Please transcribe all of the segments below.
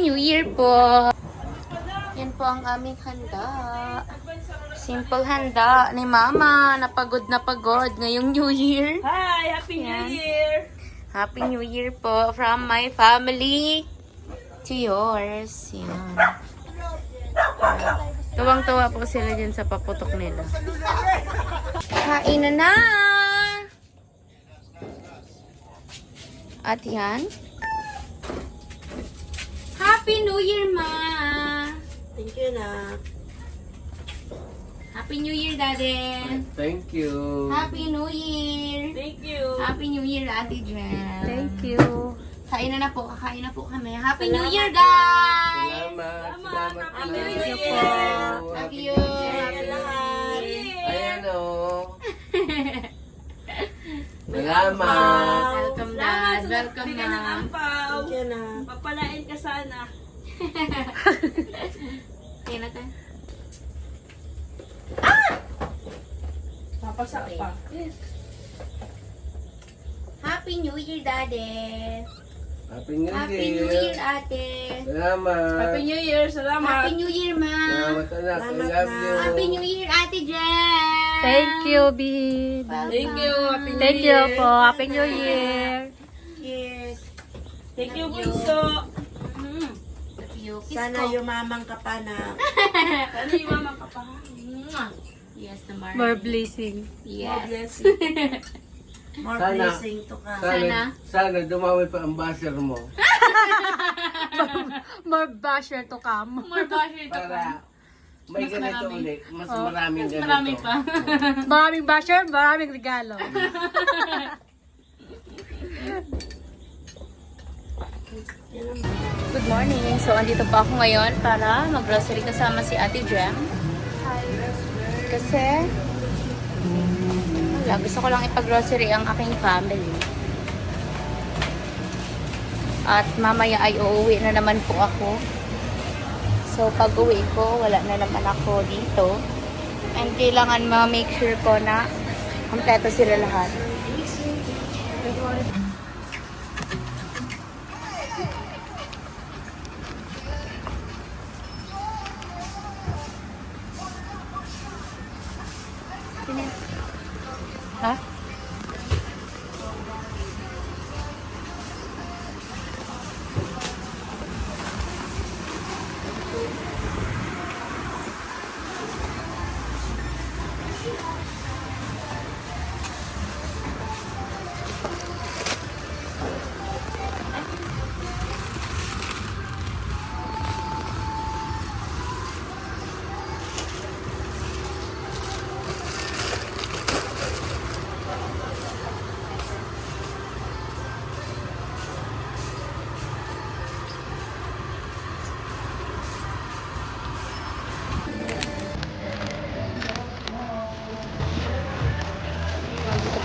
New Year po! Yan po ang aming handa. Simple handa ni Mama. Napagod na pagod ngayong New Year. Hi! Happy New Year! Happy New Year po from my family to yours. Yan. Tuwang-tuwa po sila dyan sa paputok nila. Kain na na! At yan. Happy New Year, Ma! Thank you, na. Happy New Year, Daddy! Thank you. Happy New Year! Thank you. Happy New Year, Ate Jen! Thank you. Kain na po, kakain na po kami. Happy New Year, guys! Salamat. Salamat. Happy New Thank Year. you. Love you! Ayan o. Salamat. Welcome, Dad! Welcome, Bigyan ng Ma'am! ampaw. Thank you, na. Papalain ka sana. Kain na tayo. Papasak pa. Happy New Year, Daddy! Happy New Happy New Year. Year, Ate! Salamat. Happy New Year. Salamat. Happy New Year, Ma! Salamat anak. I Salamat, love Ma. you. Happy New Year, Ate Jen! Thank you, Bin. Thank you. Happy New Thank Year. you po. Happy New Year. Yes. Thank you, Bunso. Mm. Love you. Kiss Sana ko. yumamang ka pa na. Sana yung mama ka pa. Mwah. Yes, naman. More blessing. Yes. More Sana. blessing to ka. Sana dumami pa ang basher mo. More basher to come. More basher to Para may Mas ganito marami. ulit. Mas maraming ganito. Marami pa. Maraming basher, maraming regalo. Good morning. So, andito pa ako ngayon para mag-grocery kasama si Ate Jem. Kasi, wala, gusto ko lang ipag-grocery ang aking family. At mamaya ay uuwi na naman po ako. So, pag uwi ko, wala na naman ako dito. And kailangan ma-make sure ko na kompleto sila lahat. Ha?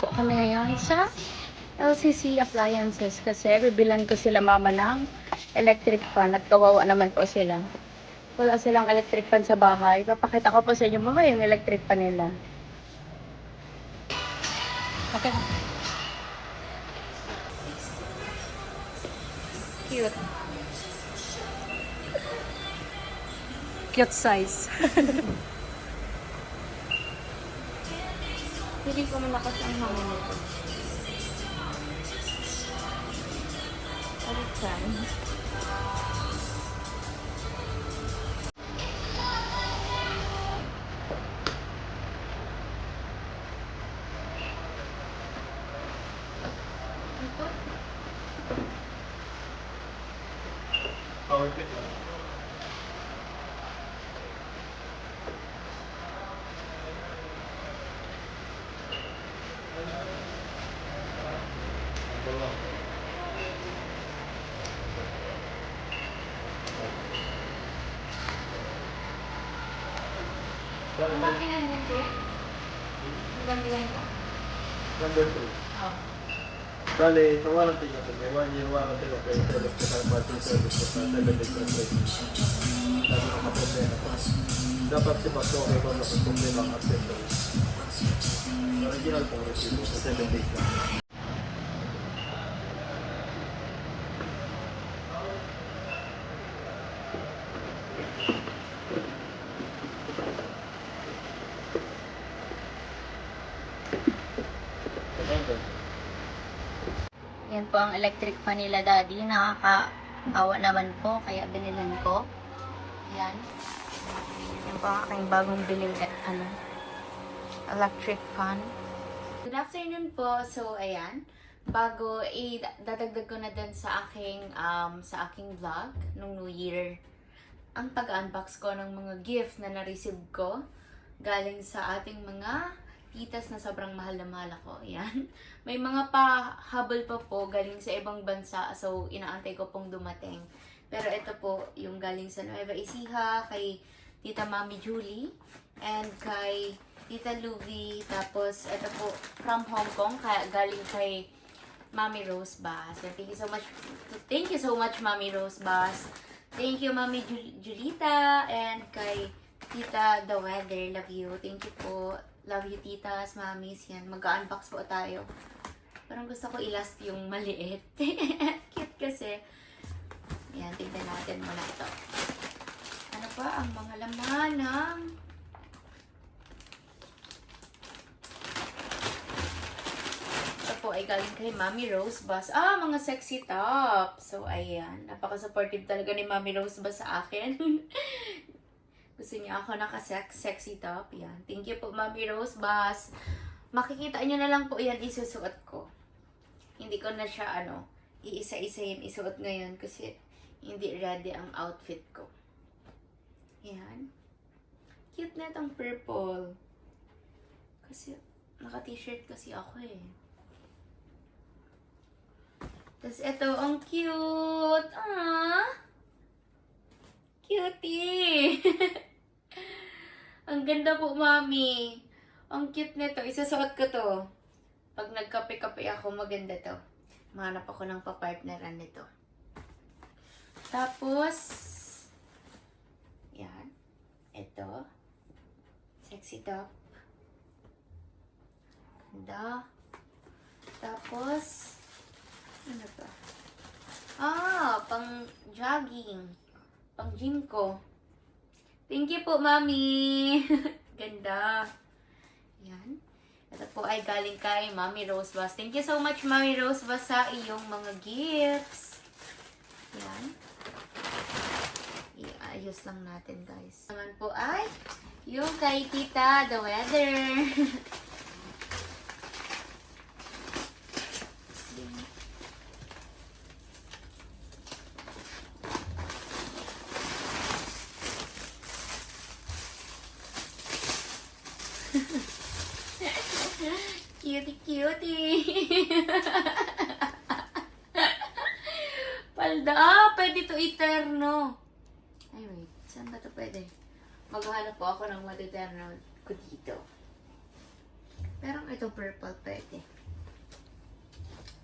Po kami ngayon sa LCC Appliances kasi bibilan ko sila mama ng electric fan at kawawa naman po sila. Wala silang electric fan sa bahay. Papakita ko po sa inyo mga yung electric fan nila. Okay. Cute. Cute size. Hindi ko malakas ang hangin nito. Alitan. Bakit yan ko? Hanggang bilang ko? Number 2. Oh. Bale, sa warranty natin, may 1 year warranty na kayo sa electrical parting service sa 7 days na service. Sabi ko maproblema pa. Dapat si Bato okay ba makaproblema ang accessories. Original pong resibo sa 7 days na. po ang electric fan nila daddy. Nakakaawa naman po, kaya binilan ko. Yan. Yan po ang aking bagong biling electric fan. Good afternoon po. So, ayan. Bago, dadagdag ko na din sa aking vlog nung New Year. Ang pag-unbox ko ng mga gift na na-receive ko galing sa ating mga titas na sobrang mahal na mahal ako. Ayan. May mga pahabol pa po galing sa ibang bansa. So, inaantay ko pong dumating. Pero ito po, yung galing sa Nueva Ecija, kay Tita Mami Julie, and kay Tita Luvi. Tapos, ito po, from Hong Kong, galing kay Mami Rose Bass. Thank you so much, Mami Rose Bass. Thank you, Mami Julita, and kay Tita The Weather. Love you. Thank you po. Love you, titas, mamis. Yan, mag-unbox po tayo. Parang gusto ko i-last yung maliit. Cute kasi. Yan, tignan natin muna ito. Ano pa ang mga laman ng... Ito po ay galing kay Mami Rose Bass. Mga sexy top. So, ayan. Napaka-supportive talaga ni Mami Rose Bass sa akin. Gusto niya ako naka-sexy top. Yan. Thank you po, Mami Rose Bass. Makikita niyo na lang po yan isusuot ko. Hindi ko na siya, iisa-isayin isuot ngayon kasi hindi ready ang outfit ko. Yan. Cute na itong purple. Kasi, naka-t-shirt kasi ako eh. Tapos ito, ang cute. Cutie! Ang ganda po, Mami. Ang cute nito. Isasuot ko to. Pag nagkape-kape ako, maganda to. Mahanap ako ng papartneran nito. Tapos, yan. Ito. Sexy top. Ganda. Tapos, ano to? Pang jogging. Pang gym ko. Thank you po, Mami. Ganda. Yan. Ito po ay galing kay Mami Rose Bass. Thank you so much, Mami Rose Bass, sa iyong mga gifts. Yan. Iayos lang natin, guys. Naman po ay yung kay Tita The Weather. Cutie! Palda! Pwede to eterno. Ay, wait. Saan ba to pwede? Maghanap po ako ng mateterno ko dito. Pero ito purple pwede.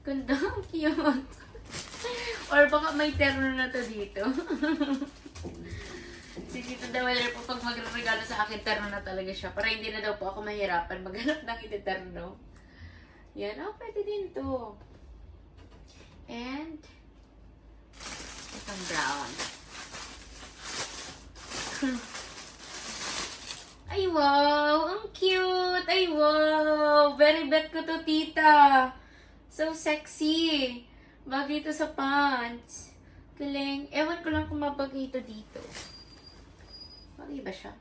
Ganda. Cute. Or baka may terno na to dito. Si Tito The Weather po pag magregalo sa akin, terno na talaga siya. Para hindi na daw po ako mahirapan maghanap ng iteterno. Yan. Pwede din to. And, itong brown. Ay, wow! Ang cute! Ay, wow! Very bet ko to, tita. So sexy. Bagay ito sa pants. Galing. Ewan ko lang kung mabagay ito dito. Bagay ba siya?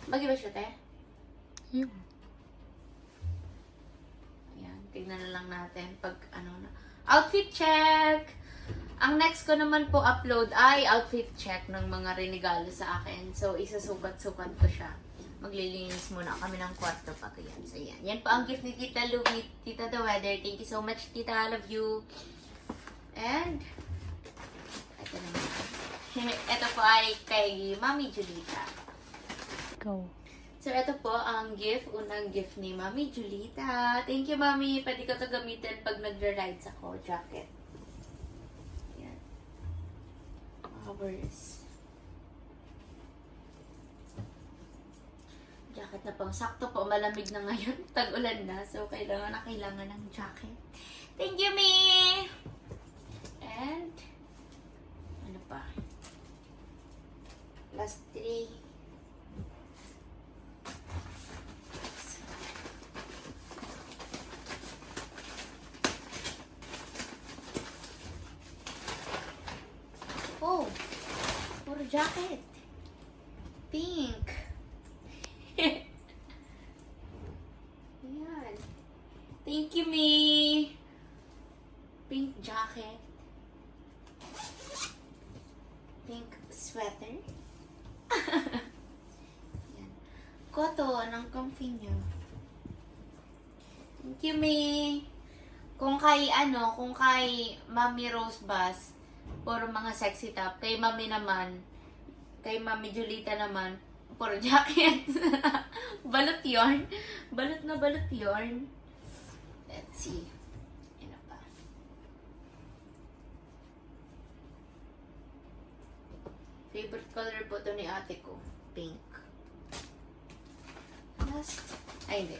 Bagay ba siya, te? Yun. Ayan. Tignan na lang natin pag na. Outfit check! Ang next ko naman po upload ay outfit check ng mga renegalo sa akin. So, isasukat-sukat ko siya. Maglilinis muna kami ng kwarto pa. Ayan. So, yan. Yan po ang gift ni Tita Luvi, Tita The Weather. Thank you so much, Tita. I love you. And, ito naman. Ito po ay kay Mami Julita. Go. So, ito po ang gift. Unang gift ni Mami Julita. Thank you, Mami. Pwede ko ito gamitin pag nagra-rides ako. Jacket. Yan. Covers. Jacket na pang sakto po. Malamig na ngayon. Tag-ulan na. So, kailangan ng jacket. Thank you, Mi! And, ano pa? Last 3. jacket. Pink. Ayan. Thank you, me. Pink jacket. Pink sweater. Ayan. Cotton, ang comfy niya. Thank you, me. Kung kay Mami Rose Bass, puro mga sexy top. Kay Mami naman, kay Mami Julita naman, puro jacket. Balot yarn. Balot na balot yarn. Let's see. Ano pa? Favorite color po to ni ate ko. Pink. Hindi.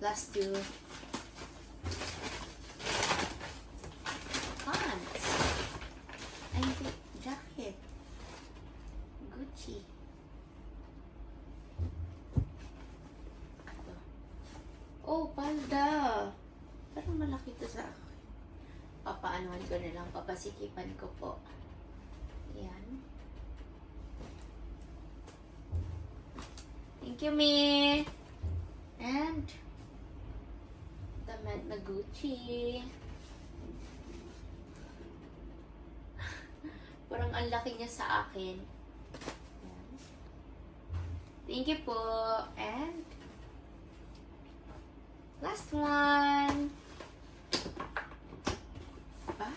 Last two. Pants. Ay, hindi. Jacket. Gucci. Ito. Oh, palda. Parang malaki to sa akin. Papaanuhan ko na lang. Papasikipan ko po. Ayan. Thank you, me. And damit na Gucci. Parang ang laki niya sa akin. Ayan. Thank you po. And last one. Bag.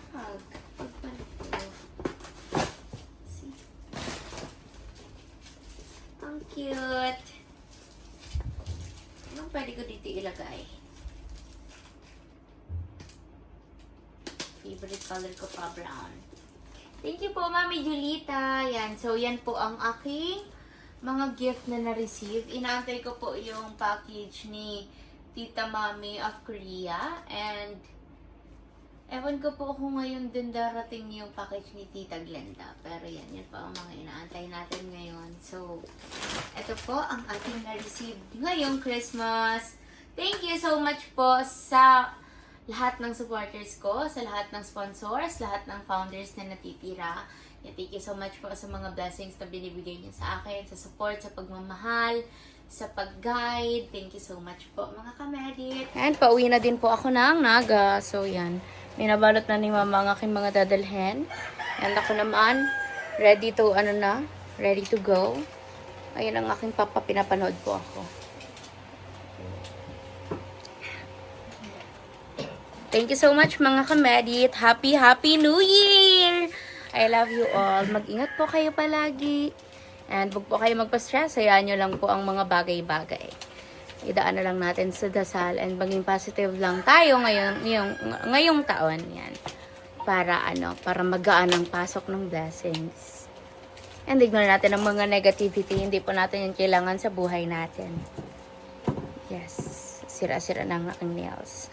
Bag pa nito. See? Ang cute. Anong pwede ko dito ilagay? Favorite color ko pa, brown. Thank you po, Mami Julita. Yan. So, yan po ang aking mga gift na na-receive. Inaantay ko po yung package ni Tita Mami of Korea. And, ewan ko po kung ngayon din darating yung package ni Tita Glenda. Pero yan po ang mga inaantay natin ngayon. So, ito po ang ating na-receive ngayong Christmas. Thank you so much po sa lahat ng supporters ko, sa lahat ng sponsors, lahat ng founders na natitira. Thank you so much po sa mga blessings na binibigay niyo sa akin, sa support, sa pagmamahal, sa pag-guide. Thank you so much po, mga kamedit. And pauwi na din po ako ng Naga. So, yan. Minabalot na ni Mama ang aking mga dadalhin. And ako naman, ready to go. Ayun ang aking papa, pinapanood po ako. Thank you so much mga kamedit. Happy New Year! I love you all. Mag-ingat po kayo palagi. And huwag po kayo magpa-stress. Hayaan nyo lang po ang mga bagay-bagay. Idaan na lang natin sa dasal. And maging positive lang tayo ngayong taon. Yan. Para magaan ang pasok ng blessings. And ignore natin ang mga negativity. Hindi po natin yung kailangan sa buhay natin. Yes. Sira-sira na ang aking nails.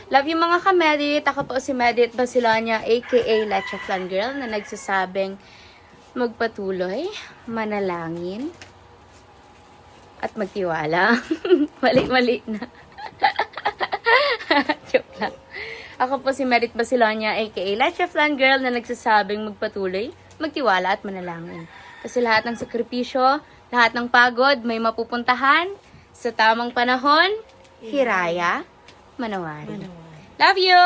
Love you mga kamedit. Ako po si Medit Basilania, aka Leche Flan Girl, na nagsasabing magpatuloy, manalangin, at magtiwala. Mali na. Joke lang. Ako po si Medit Basilania, aka Leche Flan Girl, na nagsasabing magpatuloy, magtiwala, at manalangin. Kasi lahat ng sakripisyo, lahat ng pagod, may mapupuntahan sa tamang panahon, hiraya, manawari. Love you!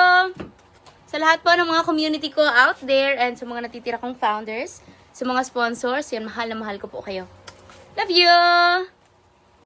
Sa lahat po ng mga community ko out there and sa mga natitira kong founders, sa mga sponsors, yan, mahal na mahal ko po kayo. Love you!